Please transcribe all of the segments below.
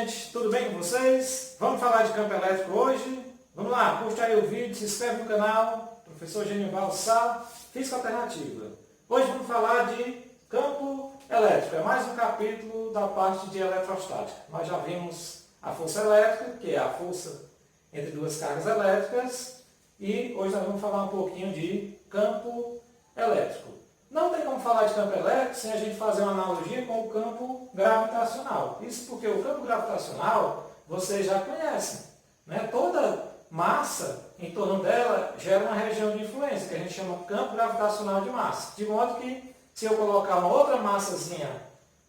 gente, tudo bem com vocês? Vamos falar de campo elétrico hoje? Vamos lá, curte aí o vídeo, se inscreve no canal, professor Genival Sá, Física Alternativa. Hoje vamos falar de campo elétrico, é mais um capítulo da parte de eletrostática. Nós já vimos a força elétrica, que é a força entre duas cargas elétricas, e hoje nós vamos falar um pouquinho de campo elétrico. Não tem como falar de campo elétrico sem a gente fazer uma analogia com o campo gravitacional. Isso porque o campo gravitacional vocês já conhecem, né? Toda massa em torno dela gera uma região de influência, que a gente chama campo gravitacional de massa. De modo que, se eu colocar uma outra massazinha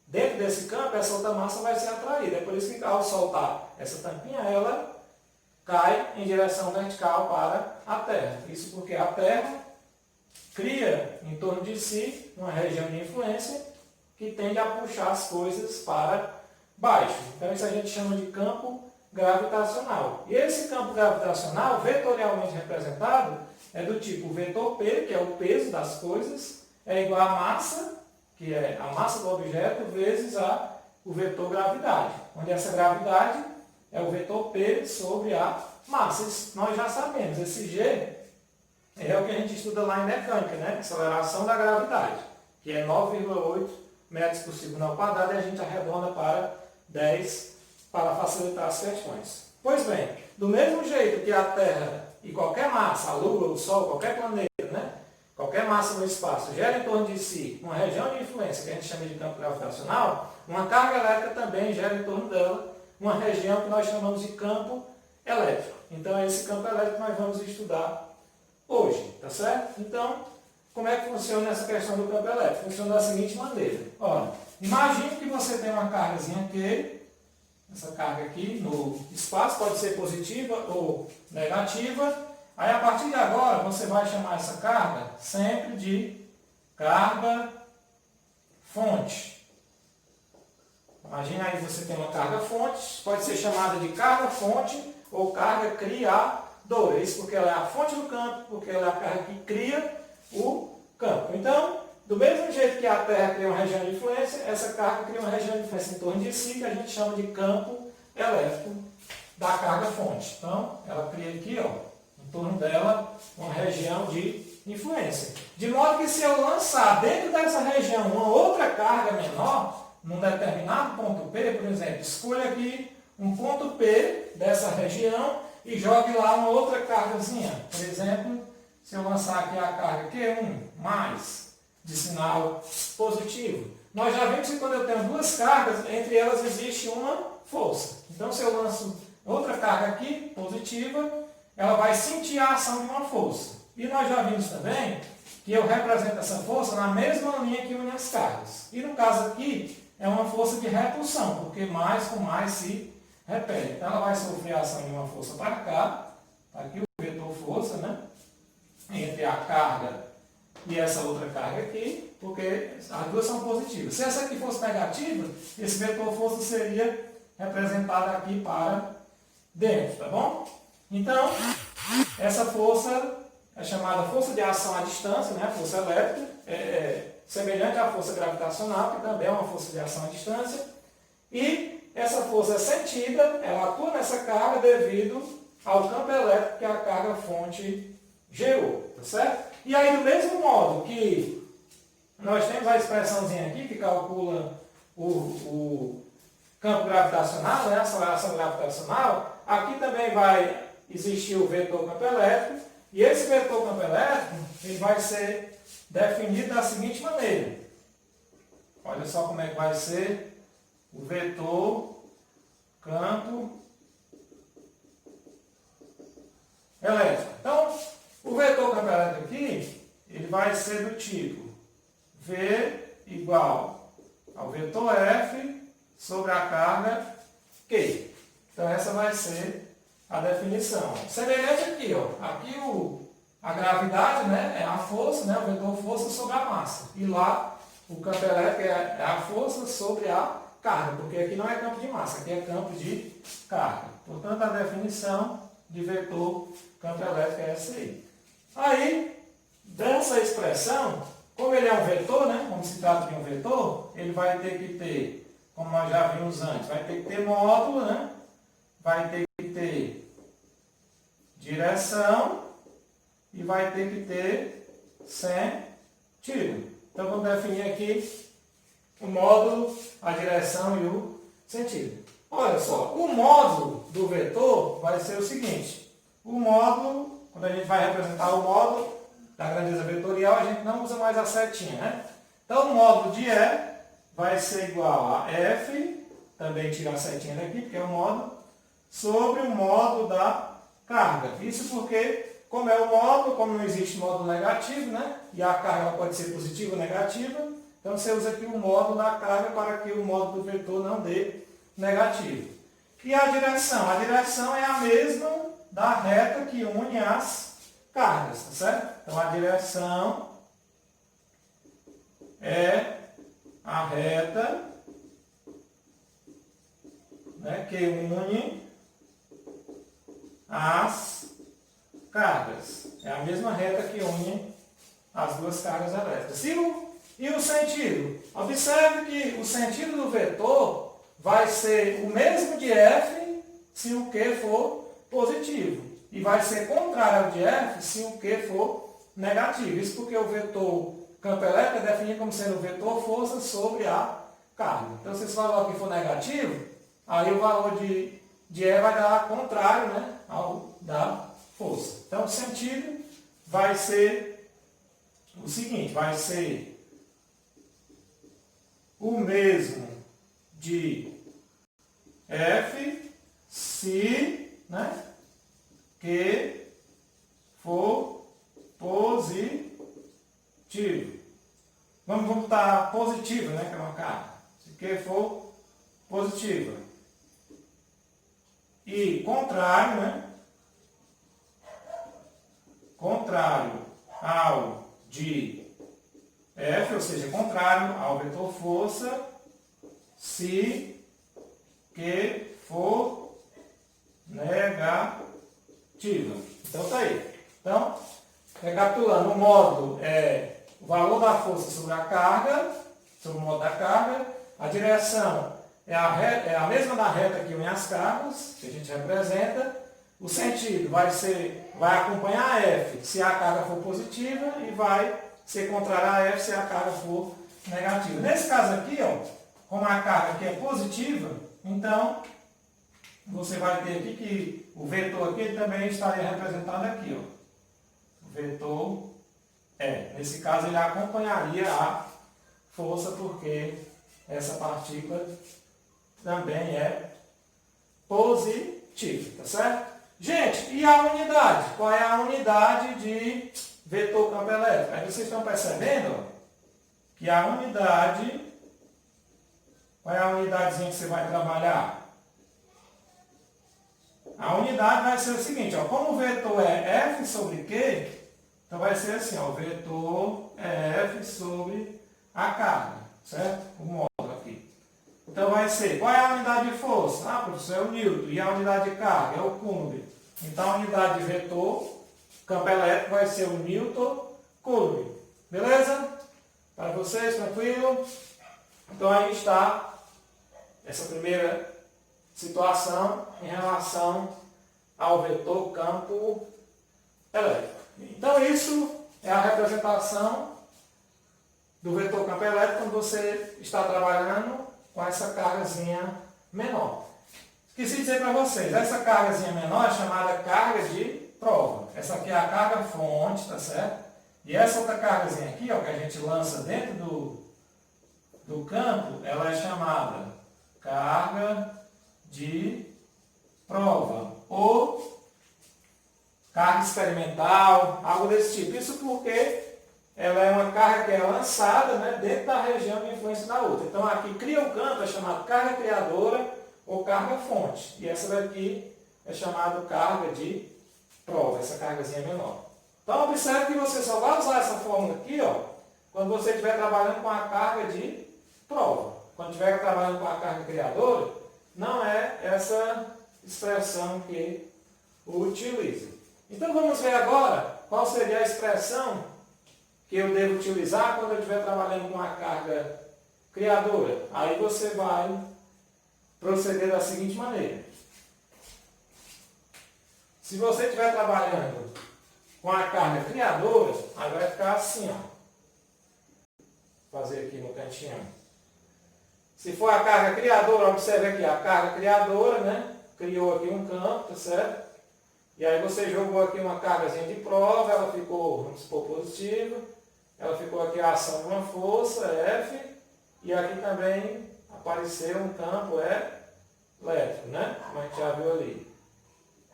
dentro desse campo, essa outra massa vai ser atraída. É por isso que, ao soltar essa tampinha, ela cai em direção vertical para a Terra. Isso porque a Terra cria em torno de si uma região de influência que tende a puxar as coisas para baixo. Então isso a gente chama de campo gravitacional. E esse campo gravitacional, vetorialmente representado, é do tipo vetor P, que é o peso das coisas, é igual a massa, que é a massa do objeto, vezes o vetor gravidade, onde essa gravidade é o vetor P sobre a massa. Isso nós já sabemos, esse G é o que a gente estuda lá em mecânica, né? Aceleração da gravidade, que é 9,8 metros por segundo ao quadrado, e a gente arredonda para 10 para facilitar as questões. Pois bem, do mesmo jeito que a Terra e qualquer massa, a Lua, o Sol, qualquer planeta, né? Qualquer massa no espaço gera em torno de si uma região de influência que a gente chama de campo gravitacional, uma carga elétrica também gera em torno dela uma região que nós chamamos de campo elétrico. Então é esse campo elétrico que nós vamos estudar hoje, tá certo? Então, como é que funciona essa questão do campo elétrico? Funciona da seguinte maneira. Olha, imagine que você tem uma cargazinha Q, essa carga aqui no espaço, pode ser positiva ou negativa. Aí, a partir de agora, você vai chamar essa carga sempre de carga fonte. Imagina aí que você tem uma carga fonte, pode ser chamada de carga fonte ou carga criadora. Isso porque ela é a fonte do campo, porque ela é a carga que cria o campo. Então, do mesmo jeito que a Terra cria uma região de influência, essa carga cria uma região de influência em torno de si, que a gente chama de campo elétrico da carga fonte. Então, ela cria aqui, ó, em torno dela, uma região de influência. De modo que, se eu lançar dentro dessa região uma outra carga menor, num determinado ponto P, por exemplo, escolha aqui um ponto P dessa região e jogue lá uma outra cargazinha. Por exemplo, se eu lançar aqui a carga Q1, mais, de sinal positivo. Nós já vimos que quando eu tenho duas cargas, entre elas existe uma força. Então, se eu lanço outra carga aqui, positiva, ela vai sentir a ação de uma força. E nós já vimos também que eu represento essa força na mesma linha que une as cargas. E no caso aqui, é uma força de repulsão, porque mais com mais se repele. Então, ela vai sofrer a ação de uma força para cá, aqui o vetor força, né? Entre a carga e essa outra carga aqui, porque as duas são positivas. Se essa aqui fosse negativa, esse vetor força seria representado aqui para dentro, tá bom? Então, essa força é chamada força de ação à distância, né? Força elétrica, semelhante à força gravitacional, que também é uma força de ação à distância, e essa força é sentida, ela atua nessa carga devido ao campo elétrico que a carga fonte gerou, tá certo? E aí, do mesmo modo que nós temos a expressãozinha aqui que calcula o campo gravitacional, né, a aceleração gravitacional, aqui também vai existir o vetor campo elétrico, e esse vetor campo elétrico ele vai ser definido da seguinte maneira. Olha só como é que vai ser o vetor campo elétrico. Então, o vetor campo elétrico aqui, ele vai ser do tipo V igual ao vetor F sobre a carga Q. Então, essa vai ser a definição. Semelhante aqui, ó. Aqui a gravidade, né, é a força, né, o vetor força sobre a massa. E lá o campo elétrico é a força sobre a carga, porque aqui não é campo de massa, aqui é campo de carga. Portanto, a definição de vetor campo elétrico é essa aí. Aí, dessa expressão, como ele é um vetor, né, como se trata de um vetor, ele vai ter que ter como nós já vimos antes. Vai ter que ter módulo, né? Vai ter que ter direção e vai ter que ter sentido. Então, vamos definir aqui o módulo, a direção e o sentido. Olha só, o módulo do vetor vai ser o seguinte. O módulo, quando a gente vai representar o módulo da grandeza vetorial, a gente não usa mais a setinha, né? Então, o módulo de E vai ser igual a F, também tirar a setinha daqui, porque é o módulo, sobre o módulo da carga. Isso porque, como é o módulo, como não existe módulo negativo, né? E a carga pode ser positiva ou negativa, então você usa aqui o módulo da carga para que o módulo do vetor não dê negativo. E a direção? A direção é a mesma da reta que une as cargas, tá certo? Então a direção é a reta, né, que une as cargas. É a mesma reta que une as duas cargas elétricas. E o sentido? Observe que o sentido do vetor vai ser o mesmo de F se o Q for positivo. E vai ser contrário ao de F se o Q for negativo. Isso porque o vetor campo elétrico é definido como sendo o vetor força sobre a carga. Então, se esse valor aqui for negativo, aí o valor de E vai dar contrário, né, ao da força. Então, o sentido vai ser o seguinte, vai ser o mesmo de F se, né, Q for positivo. Vamos botar positivo, né, que é uma carga. Se Q for positiva. E contrário, né? Contrário ao de F, ou seja, contrário ao vetor força, se Q for negativa. Então, tá aí. Então, recapitulando, o módulo é o valor da força sobre a carga, sobre o módulo da carga. A direção é a mesma da reta que une as cargas, que a gente representa. O sentido vai acompanhar a F se a carga for positiva e vai ser contrário a F se a carga for negativa. Nesse caso aqui, ó, como a carga aqui é positiva, então você vai ter aqui que o vetor aqui também estaria representado aqui, ó. O vetor nesse caso ele acompanharia a força porque essa partícula também é positiva, tá certo? Gente, e a unidade? Qual é a unidade de vetor campo elétrico? Aí vocês estão percebendo, ó, que a unidade, qual é a unidadezinha que você vai trabalhar? A unidade vai ser o seguinte, ó, como o vetor é F sobre Q, então vai ser assim, ó, o vetor é F sobre a carga, certo? O módulo aqui. Então vai ser, qual é a unidade de força? Ah, professor, é o Newton. E a unidade de carga? É o Coulomb. Então a unidade de vetor, campo elétrico, vai ser o Newton Coulomb. Beleza? Para vocês, tranquilo? Então aí está essa primeira situação em relação ao vetor campo elétrico. Então isso é a representação do vetor campo elétrico quando você está trabalhando com essa cargazinha menor. Esqueci de dizer para vocês, essa cargazinha menor é chamada carga de prova. Essa aqui é a carga fonte, tá certo? E essa outra cargazinha aqui, ó, que a gente lança dentro do campo, ela é chamada carga de prova ou carga experimental, algo desse tipo. Isso porque ela é uma carga que é lançada, né, dentro da região de influência da outra. Então aqui cria o campo, é chamado carga criadora ou carga fonte. E essa daqui é chamada carga de prova, essa cargazinha menor. Então observe que você só vai usar essa fórmula aqui, ó, quando você estiver trabalhando com a carga de prova. Quando estiver trabalhando com a carga criadora, não é essa expressão que utiliza. Então vamos ver agora qual seria a expressão que eu devo utilizar quando eu estiver trabalhando com a carga criadora. Aí você vai proceder da seguinte maneira. Se você estiver trabalhando com a carga criadora, aí vai ficar assim, ó. Vou fazer aqui no cantinho. Se for a carga criadora, observe aqui, a carga criadora, né? Criou aqui um campo, tá certo? E aí você jogou aqui uma cargazinha de prova, ela ficou, vamos supor, positiva. Ela ficou aqui a ação de uma força, F. E aqui também apareceu um campo elétrico, né? Como a gente já viu ali.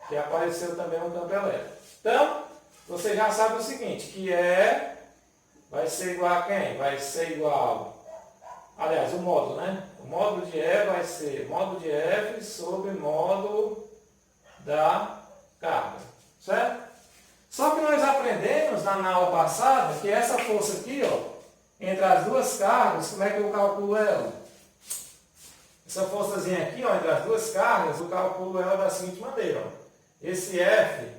Que apareceu também um campo elétrico. Então, você já sabe o seguinte, que vai ser igual a quem? Vai ser igual, aliás, o módulo, né? O módulo de E vai ser módulo de F sobre módulo da carga, certo? Só que nós aprendemos na aula passada que essa força aqui, ó, entre as duas cargas, como é que eu calculo ela? Essa forçazinha aqui, ó, entre as duas cargas, eu calculo ela da seguinte maneira, ó. Esse F,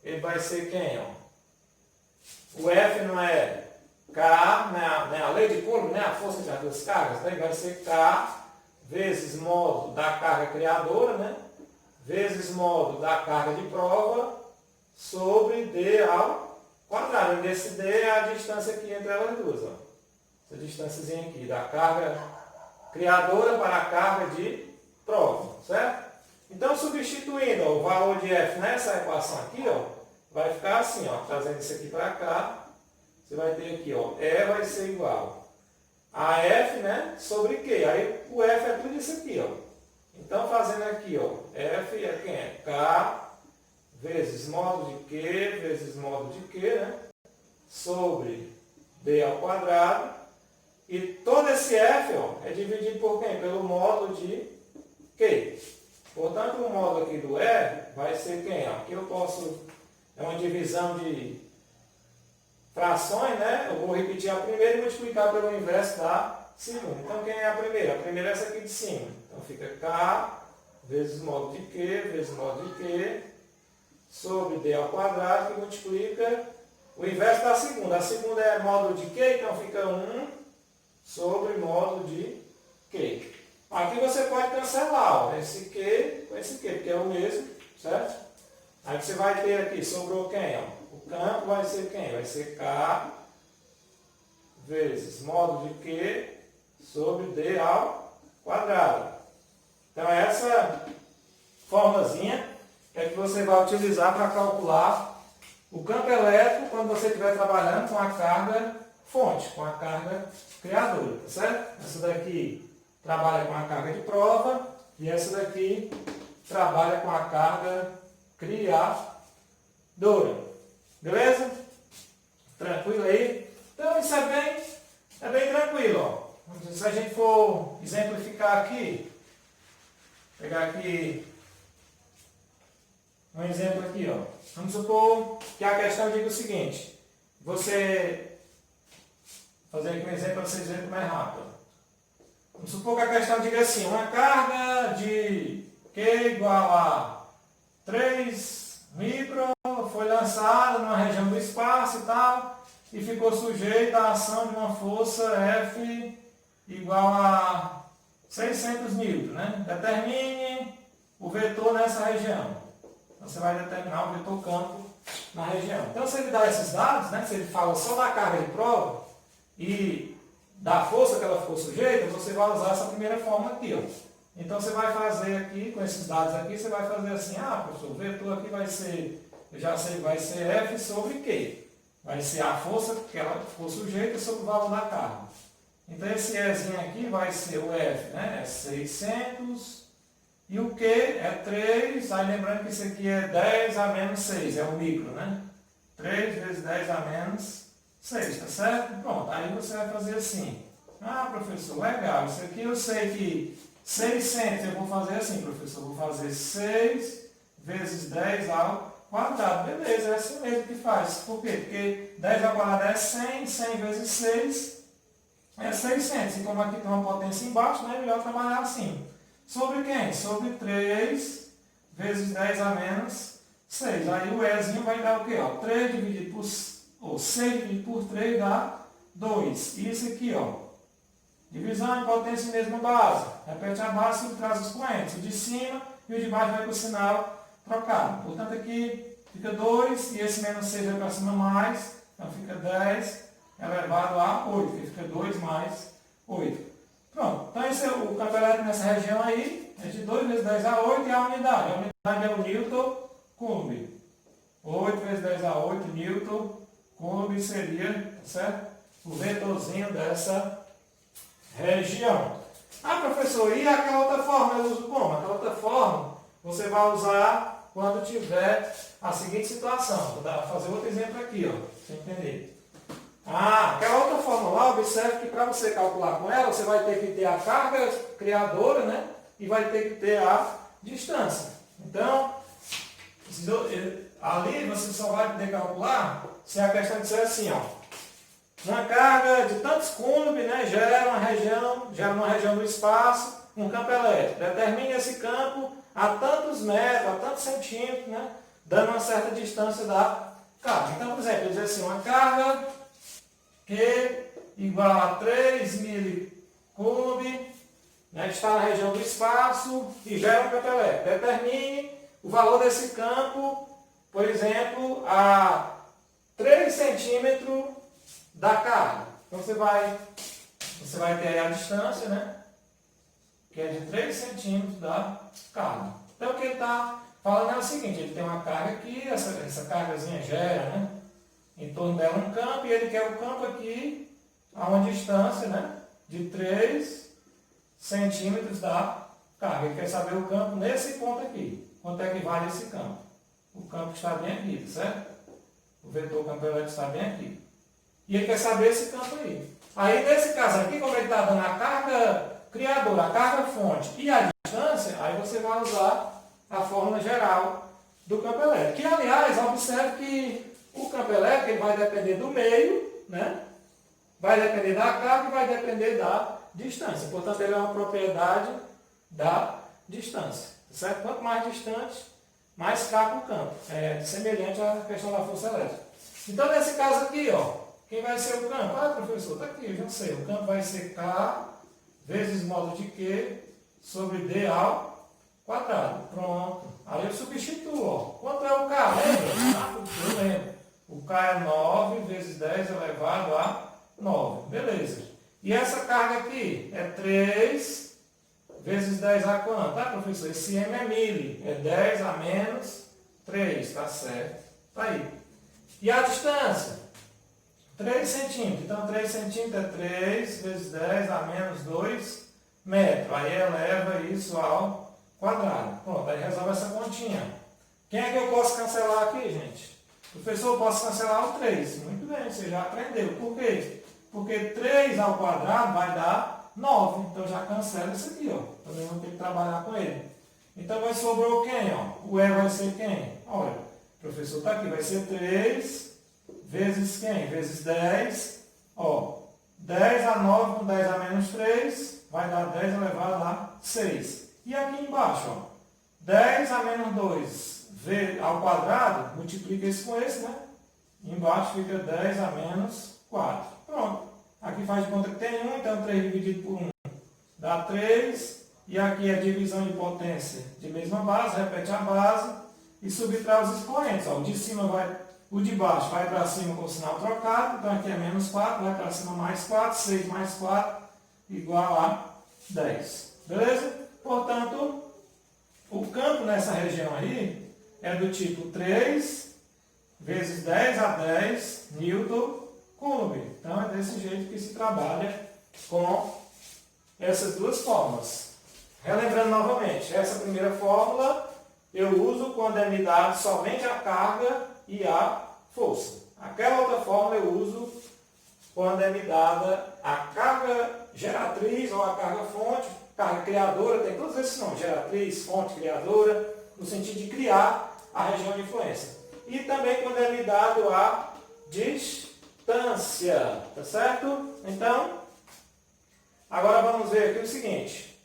ele vai ser quem, ó? O F não é K, não é a lei de Coulomb, né? A força entre as duas cargas, daí vai ser K vezes módulo da carga criadora, né? Vezes módulo da carga de prova sobre D ao quadrado. Esse D é a distância aqui entre elas duas, ó. Essa distânciazinha aqui, da carga criadora para a carga de prova, certo? Então, substituindo ó, o valor de F nessa equação aqui, ó, vai ficar assim, ó, trazendo isso aqui para cá, você vai ter aqui, ó, E vai ser igual a F, né, sobre Q. Aí o F é tudo isso aqui, ó. Então, fazendo aqui, ó, F é quem é? K vezes módulo de Q vezes módulo de Q, né, sobre D ao quadrado. E todo esse F, ó, é dividido por quem? Pelo módulo de Q. Portanto, o módulo aqui do E vai ser quem? Aqui eu posso, é uma divisão de frações, né? Eu vou repetir a primeira e multiplicar pelo inverso da segunda. Então, quem é a primeira? A primeira é essa aqui de cima. Então, fica K vezes módulo de Q vezes módulo de Q sobre D ao quadrado, que multiplica o inverso da segunda. A segunda é módulo de Q, então fica 1 sobre módulo de Q. Aqui você pode cancelar, ó, esse Q com esse Q, porque é o mesmo, certo? Aí você vai ter aqui, sobrou quem? Ó? O campo vai ser quem? Vai ser K vezes módulo de Q sobre D ao quadrado. Então, essa formulazinha é que você vai utilizar para calcular o campo elétrico quando você estiver trabalhando com a carga fonte, com a carga criadora, tá certo? Essa daqui trabalha com a carga de prova e essa daqui trabalha com a carga criadora. Beleza? Tranquilo aí? Então isso é bem tranquilo. Ó. Se a gente for exemplificar aqui, pegar aqui um exemplo aqui, ó. Vamos supor que a questão diga o seguinte, fazer aqui um exemplo para vocês verem como é rápido. Vamos supor que a questão diga assim, uma carga de Q igual a 3 micron foi lançada numa região do espaço e tal, e ficou sujeita à ação de uma força F igual a 600 newton, né? Determine o vetor nessa região. Então, você vai determinar o vetor campo na região. Então, se ele dá esses dados, né? Se ele fala só da carga de prova e da força que ela ficou sujeita, você vai usar essa primeira forma aqui, ó. Então, você vai fazer aqui, com esses dados aqui, você vai fazer assim, professor, o vetor aqui vai ser, eu já sei, vai ser F sobre Q. Vai ser a força que ela ficou sujeita sobre o valor da carga. Então, esse Ezinho aqui vai ser o F, né? É 600, e o Q é 3, aí lembrando que isso aqui é 10 a menos 6, é o micro, né? 3 vezes 10 a menos 6, tá certo? Pronto, aí você vai fazer assim. Professor, legal, isso aqui eu sei que 600, eu vou fazer assim, professor, eu vou fazer 6 vezes 10 ao quadrado. Beleza, é assim mesmo que faz. Por quê? Porque 10 ao quadrado é 100, 100 vezes 6 é 600. E como aqui tem uma potência embaixo, né, é melhor trabalhar assim. Sobre quem? Sobre 3 vezes 10 a menos 6. Aí o Ezinho vai dar o quê? 3 dividido por, ou 6 dividido por 3 dá 2. E isso aqui, ó, Divisão de potência em mesma base. Repete a base e traz os expoentes. O de cima e o de baixo vai com o sinal trocado. Portanto, aqui fica 2 e esse menos 6 vai para cima mais. Então, fica 10 elevado a 8. Que fica 2 mais 8. Pronto. Então, esse é o campo elétrico nessa região aí. É de 2 vezes 10 a 8 e a unidade. A unidade é o Newton Coulomb. 8 vezes 10 a 8 Newton Coulomb seria, certo? O vetorzinho dessa região. Ah, professor, e aquela outra forma eu uso como? Aquela outra forma você vai usar quando tiver a seguinte situação. Vou fazer outro exemplo aqui, ó, para você entender. Ah, aquela outra forma lá, observe que para você calcular com ela, você vai ter que ter a carga criadora, né? E vai ter que ter a distância. Então, ali você só vai poder calcular se a questão disser assim, ó. Uma carga de tantos Coulomb, né, gera uma região do espaço, um campo elétrico. Determine esse campo a tantos metros, a tantos centímetros, né, dando uma certa distância da carga. Então, por exemplo, eu dizer assim, uma carga Q igual a 3.000 Coulomb, né, está na região do espaço e gera um campo elétrico. Determine o valor desse campo, por exemplo, a 3 centímetros da carga. Então você vai ter aí a distância, né? Que é de 3 centímetros da carga. Então o que ele está falando é o seguinte, ele tem uma carga aqui, essa cargazinha gera, né? Em torno dela um campo, e ele quer o campo aqui a uma distância, né? De 3 centímetros da carga. Ele quer saber o campo nesse ponto aqui. Quanto é que vale esse campo? O campo está bem aqui, certo? O vetor campo elétrico está bem aqui. E ele quer saber esse campo aí. Aí, nesse caso aqui, como ele está dando a carga criadora, a carga fonte e a distância, aí você vai usar a fórmula geral do campo elétrico. Que, aliás, observe que o campo elétrico ele vai depender do meio, né? Vai depender da carga e vai depender da distância. Portanto, ele é uma propriedade da distância. Certo? Quanto mais distante, mais fraco o campo. É semelhante à questão da força elétrica. Então, nesse caso aqui, ó, quem vai ser o campo? Ah, professor, está aqui, eu já sei. O campo vai ser K vezes módulo de Q sobre D ao quadrado. Pronto. Aí eu substituo, ó. Quanto é o K? Lembra? Ah, eu lembro. O K é 9 vezes 10 elevado a 9. Beleza. E essa carga aqui é 3 vezes 10 a quanto? Ah, professor, esse M é mili. É 10 a menos 3. Tá certo. Tá aí. E a distância? 3 centímetros. Então, 3 centímetros é 3 vezes 10 a menos 2 metros. Aí eleva isso ao quadrado. Pronto, aí resolve essa continha. Quem é que eu posso cancelar aqui, gente? Professor, eu posso cancelar o 3. Muito bem, você já aprendeu. Por quê? Porque 3 ao quadrado vai dar 9. Então, já cancela isso aqui, ó. Também vou ter que trabalhar com ele. Então, vai sobrou quem, ó? O E vai ser quem? Olha, o professor está aqui. Vai ser 3 vezes quem? Vezes 10. Ó, 10 a 9 com 10 a menos 3 vai dar 10 elevado a 6. E aqui embaixo, ó, 10 a menos 2 ao quadrado, multiplica isso com esse, né? Embaixo fica 10 a menos 4. Pronto. Aqui faz de conta que tem 1, então 3 dividido por 1 dá 3. E aqui é divisão de potência de mesma base, repete a base e subtrai os expoentes. Ó, o de baixo vai para cima com o sinal trocado, então aqui é menos 4, vai para cima mais 4, 6 mais 4 igual a 10. Beleza? Portanto, o campo nessa região aí é do tipo 3 vezes 10 a 10 Newton Coulomb. Então é desse jeito que se trabalha com essas duas fórmulas. Relembrando novamente, essa primeira fórmula eu uso quando é me dado somente a carga e a força. Aquela outra fórmula eu uso quando é me dada a carga geratriz ou a carga fonte, carga criadora, tem todos esses nomes, geratriz, fonte, criadora, no sentido de criar a região de influência. E também quando é me dado a distância, tá certo? Então, agora vamos ver aqui o seguinte.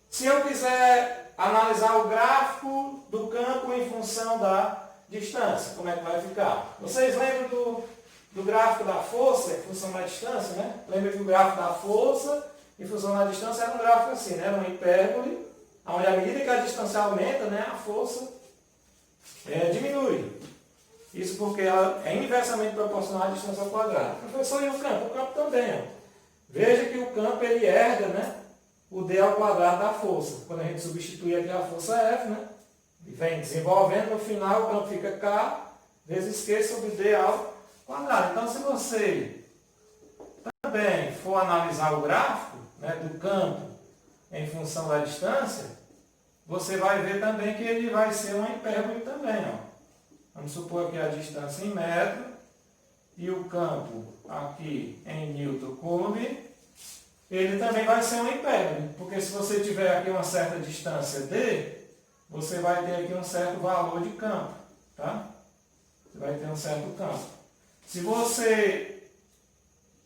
Se eu quiser analisar o gráfico do campo em função da distância, como é que vai ficar? Vocês lembram do gráfico da força em função da distância, né? Lembra que o gráfico da força em função da distância, era um gráfico assim, né? Era uma hipérbole, onde à medida que a distância aumenta, né, a força diminui. Isso porque ela é inversamente proporcional à distância ao quadrado. Professor, e o campo? O campo também. Ó. Veja que o campo ele herda, né, o d ao quadrado da força. Quando a gente substitui aqui a força F, né, e vem desenvolvendo, no final o campo fica K vezes Q sobre d ao quadrado. Então, se você também for analisar o gráfico, né, do campo em função da distância, você vai ver também que ele vai ser uma hipérbole também. Ó. Vamos supor aqui a distância em metro e o campo aqui em Newton Coulomb, ele também vai ser uma hipérbole, porque se você tiver aqui uma certa distância d, você vai ter aqui um certo valor de campo, tá? Você vai ter um certo campo. Se você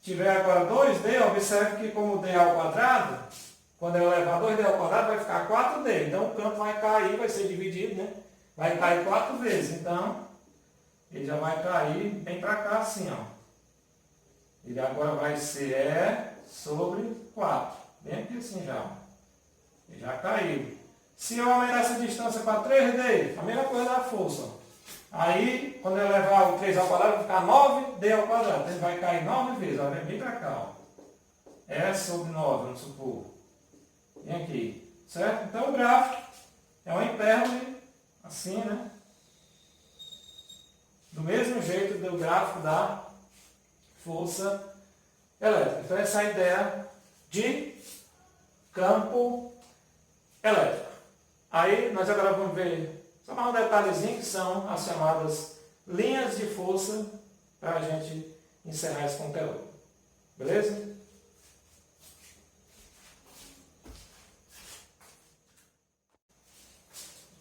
tiver agora 2d, observe que como d ao quadrado, quando eu levar 2d ao quadrado, vai ficar 4d. Então o campo vai cair, vai ser dividido, né? Vai cair 4 vezes. Então, ele já vai cair bem para cá assim, ó. Ele agora vai ser E sobre 4. Bem aqui assim já. Ó. Ele já caiu. Se eu aumentar essa distância para 3d, a mesma coisa da força. Ó. Aí, quando eu levar o 3 ao quadrado, vai ficar 9d ao quadrado. Então, ele vai cair 9 vezes. Ó. Vem bem para cá. Ó. E sobre 9, vamos supor. Vem aqui. Certo? Então, o gráfico é uma hipérbole, assim, né? Do mesmo jeito do gráfico da força elétrica. Então, essa é a ideia de campo elétrico. Aí, nós agora vamos ver só mais um detalhezinho, que são as chamadas linhas de força, para a gente encerrar esse conteúdo. Beleza?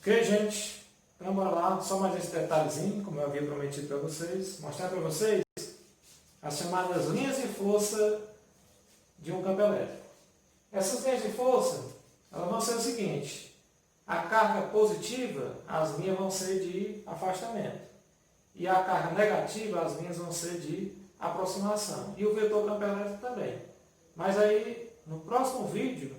Ok, gente? Então, bora lá. Só mais esse detalhezinho, como eu havia prometido para vocês. Mostrar para vocês as chamadas linhas de força de um campo elétrico. Essas linhas de força, elas vão ser o seguinte. A carga positiva, as linhas vão ser de afastamento. E a carga negativa, as linhas vão ser de aproximação. E o vetor campo elétrico também. Mas aí, no próximo vídeo,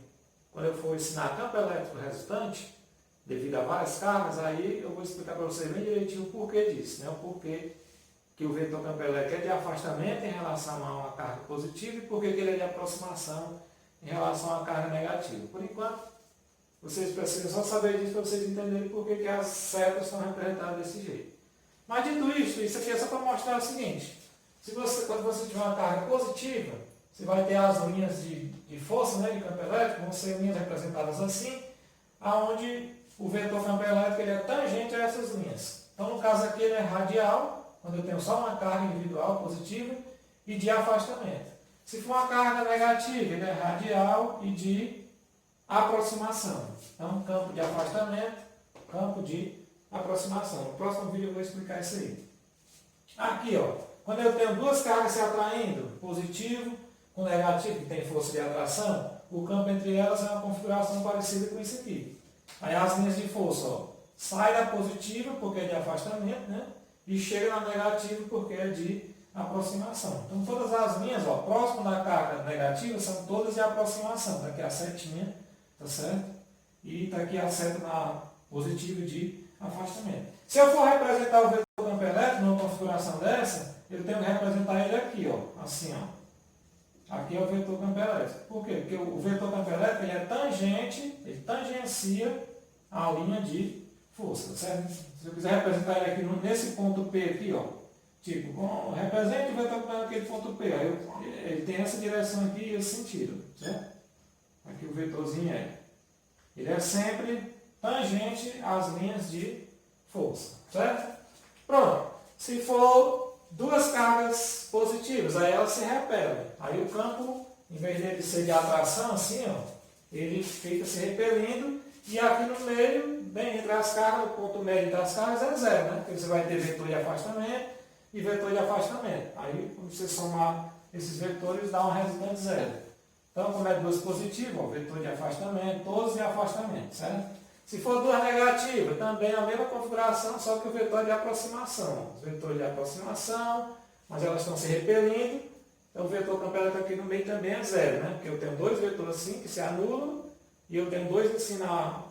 quando eu for ensinar campo elétrico resultante, devido a várias cargas, aí eu vou explicar para vocês bem direitinho o porquê disso, né? O porquê que o vetor campo elétrico é de afastamento em relação a uma carga positiva e porquê que ele é de aproximação em relação a uma carga negativa. Por enquanto, vocês precisam só saber disso para vocês entenderem porquê que as setas são representadas desse jeito. Mas dito isso aqui é só para mostrar o seguinte, quando você tiver uma carga positiva, você vai ter as linhas de força, né, de campo elétrico, vão ser linhas representadas assim, aonde o vetor campo elétrico ele é tangente a essas linhas. Então, no caso aqui, ele é radial, quando eu tenho só uma carga individual positiva, e de afastamento. Se for uma carga negativa, ele é radial e de aproximação. Então, campo de afastamento, campo de aproximação. No próximo vídeo eu vou explicar isso aí. Aqui, ó, quando eu tenho duas cargas se atraindo, positivo com negativo, que tem força de atração, o campo entre elas é uma configuração parecida com isso aqui. Aí as linhas de força, ó, sai da positiva porque é de afastamento, né? E chega na negativa porque é de aproximação. Então todas as linhas, ó, próximo da carga negativa são todas de aproximação. Está aqui a setinha, tá certo? E está aqui a seta na positiva de afastamento. Se eu for representar o vetor campo elétrico numa configuração dessa, eu tenho que representar ele aqui, ó, assim, ó. Aqui é o vetor campo elétrico. Por quê? Porque o vetor campo elétrico ele é tangente, ele tangencia a linha de força, certo? Se eu quiser representar ele aqui nesse ponto P aqui, ó, tipo, represente o vetor campo elétrico naquele ponto P, aí ele tem essa direção aqui e esse sentido, certo? Aqui o vetorzinho ele é sempre tangente às linhas de força, certo? Pronto. Se for duas cargas positivas, aí elas se repelem. Aí o campo, em vez dele ser de atração, assim, ó, ele fica se repelindo e aqui no meio, bem entre as cargas, o ponto médio das cargas é zero, né? Porque você vai ter vetor de afastamento e vetor de afastamento. Aí, quando você somar esses vetores, dá uma resultante zero. Então, como é duas positivas, ó, vetor de afastamento, todos de afastamento, certo? Se for duas negativas, também a mesma configuração, só que o vetor de aproximação. Os vetores de aproximação, mas elas estão se repelindo, Então o vetor campo elétrico aqui no meio também é zero, né? Porque eu tenho dois vetores assim que se anulam e eu tenho dois assim na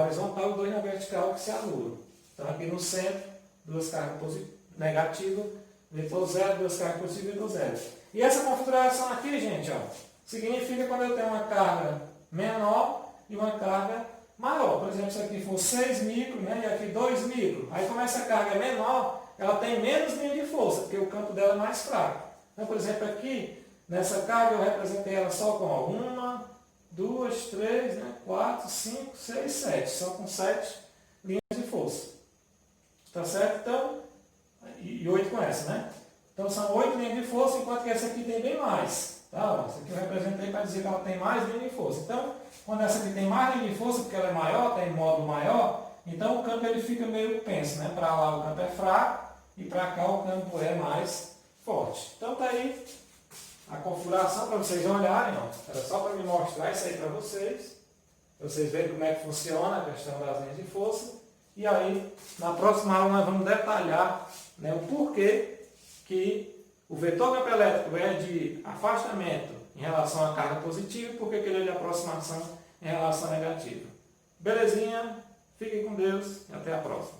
horizontal e dois na vertical que se anulam. Então aqui no centro, duas cargas negativas, vetor zero, duas cargas positivas, vetor zero. E essa configuração aqui, gente, ó, significa quando eu tenho uma carga menor e uma carga maior. Por exemplo, se aqui for 6 micro, né, e aqui 2 micro. Aí como essa carga é menor, ela tem menos linha de força, porque o campo dela é mais fraco. Então, por exemplo, aqui, nessa carga eu representei ela só com 1, 2, 3, 4, 5, 6, 7. Só com 7 linhas de força. Tá certo? Então, e 8 com essa, né? Então são 8 linhas de força, enquanto que essa aqui tem bem mais. Tá? Essa aqui eu representei para dizer que ela tem mais linha de força. Então, quando essa aqui tem mais linha de força, porque ela é maior, tem módulo maior, então o campo ele fica meio penso, né? Para lá o campo é fraco e para cá o campo é mais forte. Então tá aí a configuração para vocês olharem, ó. Era só para me mostrar isso aí para vocês verem como é que funciona a questão das linhas de força. E aí, na próxima aula nós vamos detalhar, né, o porquê que o vetor campo elétrico é de afastamento em relação à carga positiva e porque ele é de aproximação em relação à negativa. Belezinha? Fiquem com Deus e até a próxima.